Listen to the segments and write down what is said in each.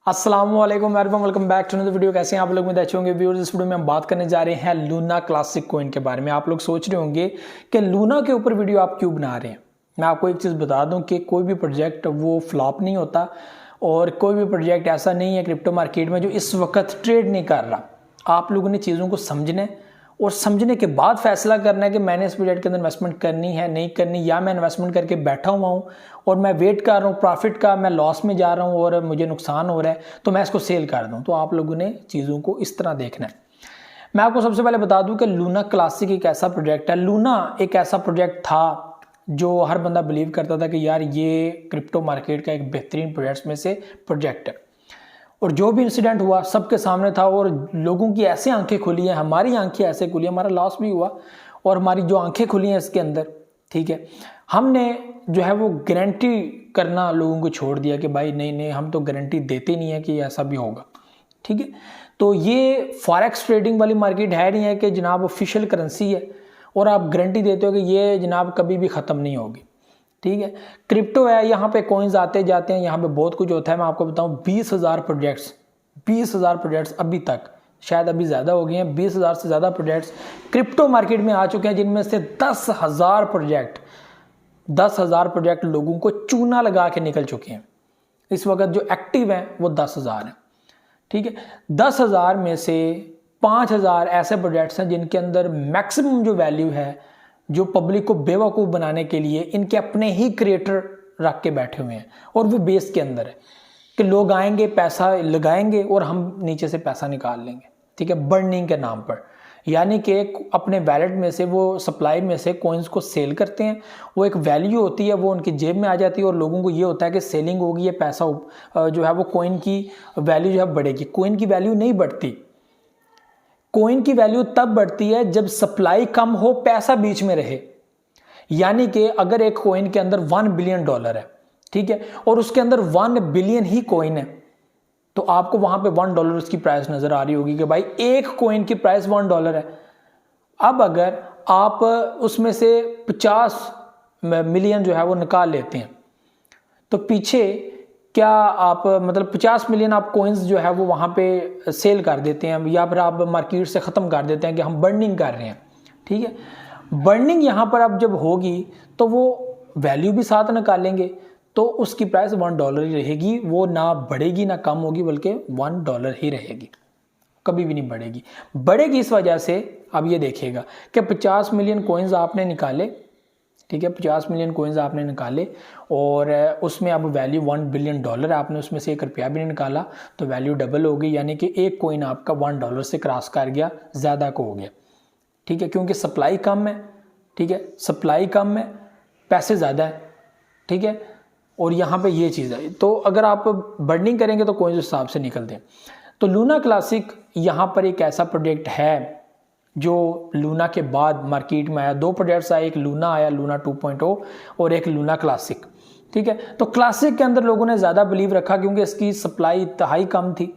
अस्सलाम वालेकुम welcome back to another video. कैसे हैं आप लोग? में अच्छे होंगे व्यूअर्स। इस वीडियो में हम बात करने जा रहे हैं लूना क्लासिक कॉइन के बारे में। आप लोग सोच रहे होंगे कि लूना के ऊपर वीडियो आप क्यों बना रहे हैं। मैं आपको एक चीज़ बता दूं कि कोई भी प्रोजेक्ट वो फ्लॉप नहीं होता और कोई भी प्रोजेक्ट ऐसा नहीं है क्रिप्टो मार्केट में जो इस वक्त ट्रेड नहीं कर रहा। आप लोगों ने चीज़ों को समझना है और समझने के बाद फैसला करना है कि मैंने इस प्रोजेक्ट के अंदर इन्वेस्टमेंट करनी है नहीं करनी, या मैं इन्वेस्टमेंट करके बैठा हुआ हूँ और मैं वेट कर रहा हूँ प्रॉफिट का, मैं लॉस में जा रहा हूँ और मुझे नुकसान हो रहा है तो मैं इसको सेल कर दूँ। तो आप लोगों ने चीज़ों को इस तरह देखना है। मैं आपको सबसे पहले बता दूं कि लूना क्लासिक एक ऐसा प्रोजेक्ट है। लूना एक ऐसा प्रोजेक्ट था जो हर बंदा बिलीव करता था कि यार ये क्रिप्टो मार्केट का एक बेहतरीन प्रोजेक्ट्स में से प्रोजेक्ट है, और जो भी इंसिडेंट हुआ सबके सामने था और लोगों की ऐसे आंखें खुली हैं, हमारी आंखें ऐसे खुली, हमारा लॉस भी हुआ और हमारी जो आंखें खुली हैं इसके अंदर, ठीक है, हमने जो है वो गारंटी करना लोगों को छोड़ दिया कि भाई नहीं हम तो गारंटी देते नहीं है कि ऐसा भी होगा, ठीक है। तो ये फॉरेक्स ट्रेडिंग वाली मार्केट है नहीं है कि जनाब ऑफिशियल करेंसी है और आप गारंटी देते हो कि ये जनाब कभी भी ख़त्म नहीं होगी, ठीक है। क्रिप्टो है, यहाँ पे कॉइन्स आते जाते हैं, यहाँ पे बहुत कुछ होता है। मैं आपको बताऊँ 20,000 प्रोजेक्ट्स अभी तक, शायद अभी ज़्यादा हो गए हैं, 20,000 से ज़्यादा प्रोजेक्ट्स क्रिप्टो मार्केट में आ चुके हैं, जिनमें से 10,000 प्रोजेक्ट लोगों को चूना लगा के निकल चुके हैं। इस वक्त जो एक्टिव हैं वो 10,000 हैं, ठीक है। 10,000 में से 5,000 ऐसे प्रोजेक्ट्स हैं जिनके अंदर मैक्सिमम जो वैल्यू है, जो पब्लिक को बेवकूफ़ बनाने के लिए इनके अपने ही क्रिएटर रख के बैठे हुए हैं, और वो बेस के अंदर है कि लोग आएंगे, पैसा लगाएंगे और हम नीचे से पैसा निकाल लेंगे, ठीक है, बर्निंग के नाम पर। यानी कि अपने वैलेट में से, वो सप्लाई में से कॉइन्स को सेल करते हैं, वो एक वैल्यू होती है, वो उनकी जेब में आ जाती है और लोगों को ये होता है कि सेलिंग होगी, ये पैसा जो है वो कॉइन की वैल्यू जो है बढ़ेगी। कॉइन की वैल्यू नहीं बढ़ती। कॉइन की वैल्यू तब बढ़ती है जब सप्लाई कम हो, पैसा बीच में रहे। यानी कि अगर एक कॉइन के अंदर $1 बिलियन है, ठीक है, और उसके अंदर 1 बिलियन ही कॉइन है, तो आपको वहां पे $1 उसकी प्राइस नजर आ रही होगी कि भाई एक कॉइन की प्राइस $1 है। अब अगर आप उसमें से 50 मिलियन जो है वो निकाल लेते हैं तो पीछे क्या आप मतलब 50 मिलियन आप कॉइन्स जो है वो वहां पे सेल कर देते हैं, या फिर आप मार्केट से ख़त्म कर देते हैं कि हम बर्निंग कर रहे हैं, ठीक है। बर्निंग यहाँ पर अब जब होगी तो वो वैल्यू भी साथ निकालेंगे, तो उसकी प्राइस $1 ही रहेगी, वो ना बढ़ेगी ना कम होगी, बल्कि $1 ही रहेगी, कभी भी नहीं बढ़ेगी। बढ़ेगी इस वजह से, अब ये देखिएगा कि 50 मिलियन कॉइन्स आपने निकाले, ठीक है, 50 मिलियन कॉइन्स आपने निकाले और उसमें अब वैल्यू $1 बिलियन है, आपने उसमें से ₹1 भी नहीं निकाला तो वैल्यू डबल हो गई। यानी कि एक कॉइन आपका $1 से क्रॉस कर गया, ज़्यादा को हो गया, ठीक है, क्योंकि सप्लाई कम है, ठीक है, सप्लाई कम है, पैसे ज़्यादा है, ठीक है, और यहाँ पे ये चीज़ है। तो अगर आप बर्निंग करेंगे तो कॉइन्स उस हिसाब से निकलते हैं। तो लूना क्लासिक यहाँ पर एक ऐसा प्रोजेक्ट है जो लूना के बाद मार्केट में आया। 2 प्रोजेक्ट्स आए, एक लूना आया, लूना 2.0, और एक लूना क्लासिक, ठीक है। तो क्लासिक के अंदर लोगों ने ज़्यादा बिलीव रखा क्योंकि इसकी सप्लाई इंतहाई कम थी,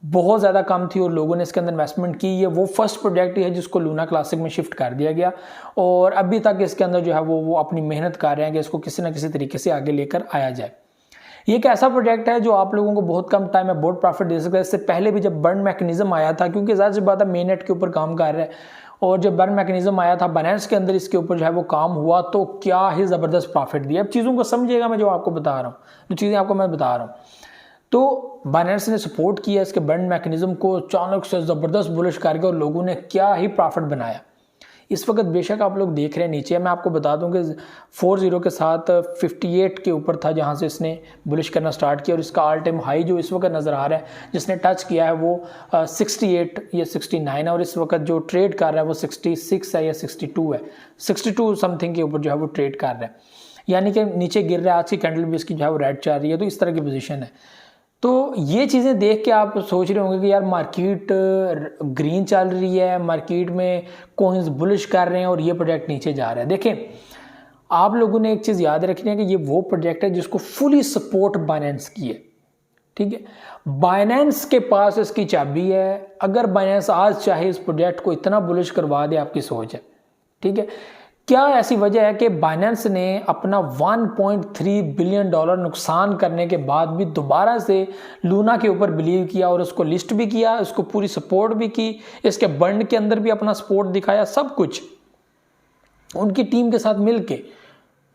बहुत ज़्यादा कम थी, और लोगों ने इसके अंदर इन्वेस्टमेंट की। ये वो फर्स्ट प्रोजेक्ट ही है जिसको लूना क्लासिक में शिफ्ट कर दिया गया, और अभी तक इसके अंदर जो है वो अपनी मेहनत कर रहे हैं कि इसको किसी ना किसी तरीके से आगे लेकर आया जाए। ये एक ऐसा प्रोजेक्ट है जो आप लोगों को बहुत कम टाइम में बहुत प्रॉफिट दे सकता है। इससे पहले भी जब बर्न मैकेनिज्म आया था, क्योंकि ज़्यादा से ज़्यादा मेन नेट के ऊपर काम कर रहा है, और जब बर्न मैकेनिज्म आया था बाइनेंस के अंदर, इसके ऊपर जो है वो काम हुआ तो क्या ही ज़बरदस्त प्रॉफिट दिया। अब चीज़ों को समझिएगा, मैं जो आपको बता रहा हूँ, जो चीज़ें आपको मैं बता रहा हूँ, तो बाइनेंस ने सपोर्ट किया इसके बर्न मैकेनिज्म को, अचानक से ज़बरदस्त बुलिश करके, और लोगों ने क्या ही प्रॉफिट बनाया। इस वक्त बेशक आप लोग देख रहे हैं नीचे, मैं आपको बता दूं कि 40 के साथ 58 के ऊपर था जहां से इसने बुलिश करना स्टार्ट किया, और इसका ऑल टाइम हाई जो इस वक्त नज़र आ रहा है जिसने टच किया है वो 68 या 69 है, और इस वक्त जो ट्रेड कर रहा है वो 66 है या 62 है, 62 समथिंग के ऊपर जो है वो ट्रेड कर रहा है, यानी कि नीचे गिर रहा है। आज की कैंडल भी इसकी जो है वो रेड चल रही है, तो इस तरह की पोजीशन है। तो ये चीज़ें देख के आप सोच रहे होंगे कि यार मार्केट ग्रीन चल रही है, मार्केट में कॉइन्स बुलिश कर रहे हैं और ये प्रोजेक्ट नीचे जा रहा है। देखें, आप लोगों ने एक चीज़ याद रखनी है कि ये वो प्रोजेक्ट है जिसको फुली सपोर्ट बाइनेंस की है, ठीक है। बाइनेंस के पास इसकी चाबी है। अगर बाइनेंस आज चाहे इस प्रोजेक्ट को इतना बुलिश करवा दे, आपकी सोच है, ठीक है। क्या ऐसी वजह है कि बाइनेंस ने अपना 1.3 बिलियन डॉलर नुकसान करने के बाद भी दोबारा से लूना के ऊपर बिलीव किया और उसको लिस्ट भी किया, उसको पूरी सपोर्ट भी की, इसके बर्न के अंदर भी अपना सपोर्ट दिखाया, सब कुछ उनकी टीम के साथ मिलके।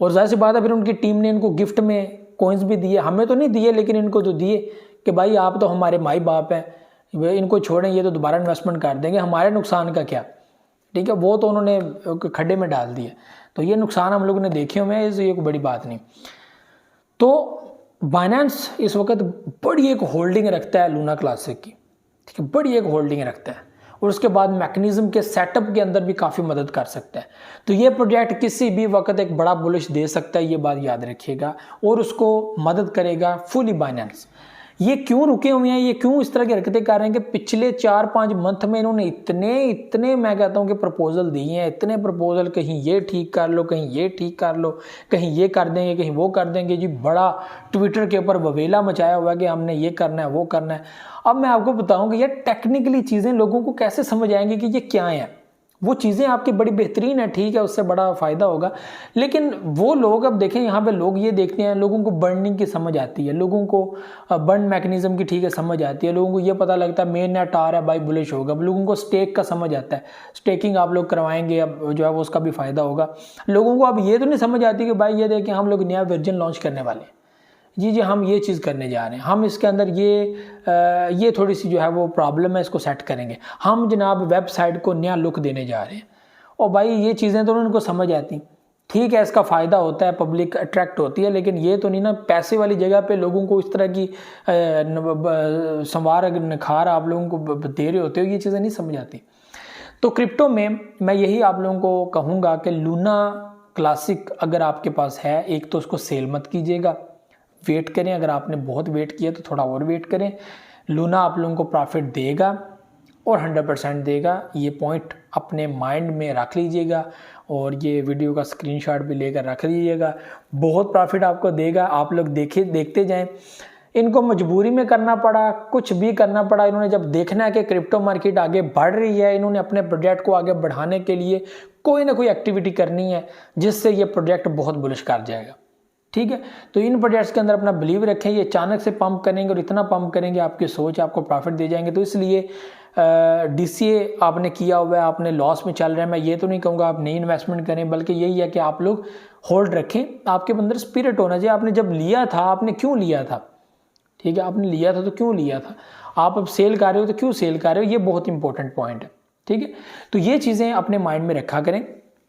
और जाहिर सी बात है फिर उनकी टीम ने इनको गिफ्ट में कॉइन्स भी दिए, हमें तो नहीं दिए लेकिन इनको तो दिए कि भाई आप तो हमारे माई बाप हैं, इनको छोड़ें, ये तो दोबारा इन्वेस्टमेंट कर देंगे, हमारे नुकसान का क्या, ठीक है। वो तो उन्होंने खड्डे में डाल दिया, तो ये नुकसान हम लोगों ने देखे हुए हैं, ये कोई बड़ी बात नहीं। तो बाइनेंस इस वक्त बड़ी एक होल्डिंग रखता है लूना क्लासिक की, ठीक है, बड़ी एक होल्डिंग रखता है, और उसके बाद मैकेनिज्म के सेटअप के अंदर भी काफ़ी मदद कर सकता है। तो ये प्रोजेक्ट किसी भी वक्त एक बड़ा बुलिश दे सकता है, ये बात याद रखिएगा, और उसको मदद करेगा फुली बाइनेंस। ये क्यों रुके हुए हैं, ये क्यों इस तरह की हरकतें कर रहे हैं कि पिछले 4-5 मंथ में इन्होंने इतने मैं कहता हूँ कि प्रपोजल दिए हैं, इतने प्रपोजल, कहीं ये ठीक कर लो, कहीं ये ठीक कर लो, कहीं ये कर देंगे, कहीं वो कर देंगे जी, बड़ा ट्विटर के ऊपर ववेला मचाया हुआ है कि हमने ये करना है, वो करना है। अब मैं आपको बताऊं कि ये टेक्निकली चीज़ें लोगों को कैसे समझ आएंगी कि ये क्या है। वो चीज़ें आपकी बड़ी बेहतरीन है, ठीक है, उससे बड़ा फ़ायदा होगा, लेकिन वो लोग, अब देखें यहाँ पे लोग ये देखते हैं, लोगों को बर्निंग की समझ आती है, लोगों को बर्न मैकेनिज्म की ठीक है समझ आती है, लोगों को ये पता लगता है मेन नेट आ रहा है भाई बुलिश होगा, लोगों को स्टेक का समझ आता है, स्टेकिंग आप लोग करवाएंगे, अब जो है वो उसका भी फ़ायदा होगा। लोगों को अब ये तो नहीं समझ आती कि भाई ये देखें हम लोग नया वर्जन लॉन्च करने वाले हैं, जी हम ये चीज़ करने जा रहे हैं, हम इसके अंदर ये थोड़ी सी जो है वो प्रॉब्लम है, इसको सेट करेंगे, हम जनाब वेबसाइट को नया लुक देने जा रहे हैं। और भाई ये चीज़ें तो उनको समझ आती, ठीक है, इसका फ़ायदा होता है, पब्लिक अट्रैक्ट होती है, लेकिन ये तो नहीं ना पैसे वाली जगह पे लोगों को इस तरह की संवार नखार आप लोगों को दे रहे होते हो, ये चीज़ें नहीं समझ आती। तो क्रिप्टो में मैं यही आप लोगों को कहूँगा कि लूना क्लासिक अगर आपके पास है, एक तो उसको सेल मत कीजिएगा, वेट करें, अगर आपने बहुत वेट किया तो थोड़ा और वेट करें। लूना आप लोगों को प्रॉफिट देगा और 100% देगा, ये पॉइंट अपने माइंड में रख लीजिएगा, और ये वीडियो का स्क्रीनशॉट भी लेकर रख लीजिएगा। बहुत प्रॉफिट आपको देगा, आप लोग देखते जाएं। इनको मजबूरी में करना पड़ा, कुछ भी करना पड़ा, इन्होंने जब देखना है कि क्रिप्टो मार्केट आगे बढ़ रही है, इन्होंने अपने प्रोजेक्ट को आगे बढ़ाने के लिए कोई ना कोई एक्टिविटी करनी है जिससे ये प्रोजेक्ट बहुत बुलिश कर जाएगा, ठीक है। तो इन प्रोजेक्ट्स के अंदर अपना बिलीव रखें, ये अचानक से पंप करेंगे और इतना पंप करेंगे, आपकी सोच आपको प्रॉफिट दे जाएंगे। तो इसलिए डीसीए आपने किया हुआ है, आपने लॉस में चल रहे हैं, मैं ये तो नहीं कहूँगा आप नई इन्वेस्टमेंट करें, बल्कि यही है कि आप लोग होल्ड रखें, आपके अंदर स्पिरिट होना चाहिए। आपने जब लिया था, आपने क्यों लिया था, ठीक है, आपने लिया था तो क्यों लिया था, आप अब सेल कर रहे हो तो क्यों सेल कर रहे हो, ये बहुत इंपॉर्टेंट पॉइंट है, ठीक है। तो ये चीज़ें अपने माइंड में रखा करें।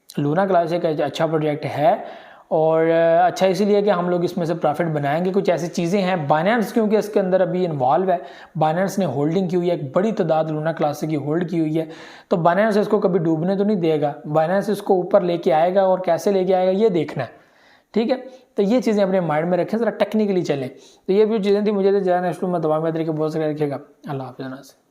लूना क्लासिक एक अच्छा प्रोजेक्ट है, और अच्छा इसीलिए कि हम लोग इसमें से प्रॉफिट बनाएंगे। कुछ ऐसी चीज़ें हैं, बाइनेंस क्योंकि इसके अंदर अभी इन्वॉल्व है, बाइनेंस ने होल्डिंग की हुई है, एक बड़ी तादाद लूना क्लासिक की होल्ड की हुई है, तो बाइनेंस इसको कभी डूबने तो नहीं देगा, बाइनेंस इसको ऊपर लेके आएगा, और कैसे लेके आएगा ये देखना है, ठीक है। तो ये चीज़ें अपने माइंड में रखें, ज़रा टेक्निकली चलें। तो ये भी चीज़ें थी, मुझे तो ज़्यादा नेक्स्ट में दवा में तरीके बहुत सारे रखिएगा। अल्लाह हाफ़िज़।